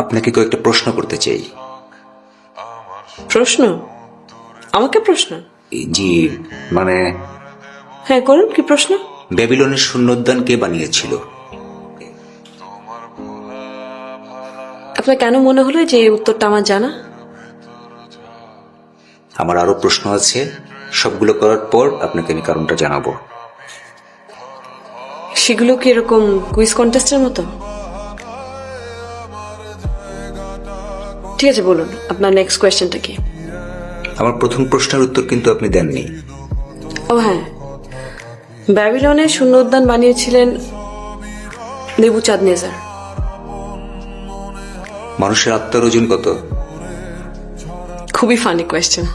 আপনাকে কয়েকটা প্রশ্ন করতে চাই। প্রশ্ন? আমাকে প্রশ্ন? জি, মানে হ্যাঁ করুন, কি প্রশ্ন? ব্যাবিলনের শূন্যোদ্যান কে বানিয়েছিল? আপনার কেন মনে হলো যে এই উত্তরটা আমার জানা? আমার আরো প্রশ্ন আছে, সবগুলো করার পর আপনাকে আমি কারণটা জানাবো। সেগুলো কি এরকম কুইজ কন্টেস্টের মতো? ঠিক আছে, বলুন আপনার নেক্সট কোয়েশ্চেনটা কি? আমার প্রথম প্রশ্নের উত্তর কিন্তু আপনি দেননি। ও হ্যাঁ, ব্যাবিলনের শূন্য উদ্যান বানিয়েছিলেন নেবুচাঁদনেজার। মানুষের আত্মার ওজন কত? খুবই ফানি কোয়েশ্চেন।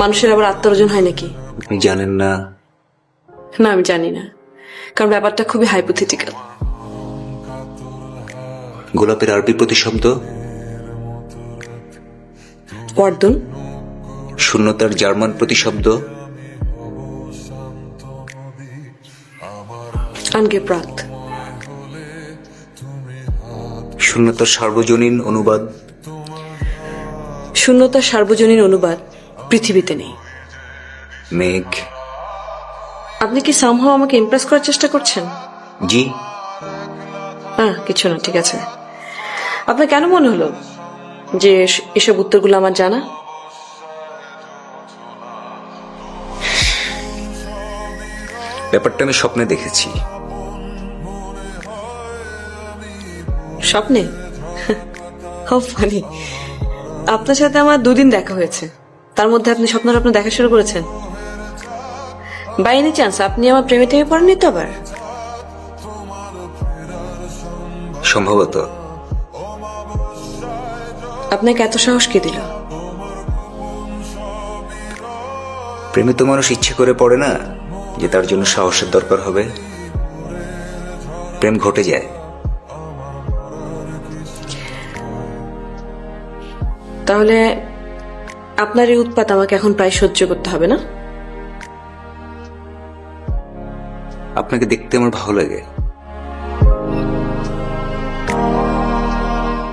মানুষের আবার আত্মার ওজন হয় নাকি? আপনি জানেন না? না, আমি জানি না, কারণ ব্যাপারটা খুবই হাইপোথেটিক্যাল। গোলাপের আরবি প্রতিশব্দ? ওয়ার্দুন। শূন্যতার জার্মান প্রতিশব্দ? আনগেপ্রাত। শূন্যতার সার্বজনীন অনুবাদ? শূন্যতার সার্বজনীন অনুবাদ পৃথিবীতে নেই। মেঘ? আপনি কি সামহাও আমাকে ইমপ্রেস করার চেষ্টা করছেন? জি। কিছু না, ঠিক আছে। আপনার কেন মনে হলো যে এসব উত্তরগুলো আমার জানা? ব্যাপারটা আমি স্বপ্নে দেখেছি। স্বপ্নে? How funny. আপনার সাথে আমার দুদিন দেখা হয়েছে, তার মধ্যে আপনি স্বপ্ন দেখা শুরু করেছেন। বাই এনি চান্স আপনি আমার প্রেমে টেমে পড়েননি তো আবার? সম্ভবত। আপনাকে এত সাহস কে দিল? প্রেমে তো মানুষ ইচ্ছে করে পড়ে না যে তার জন্য সাহসের দরকার হবে। প্রেম ঘটে যায়। তাহলে আপনার এই উৎপাত আমাকে এখন প্রায় সহ্য করতে হবে না? আপনাকে দেখতে আমার ভালো লাগে।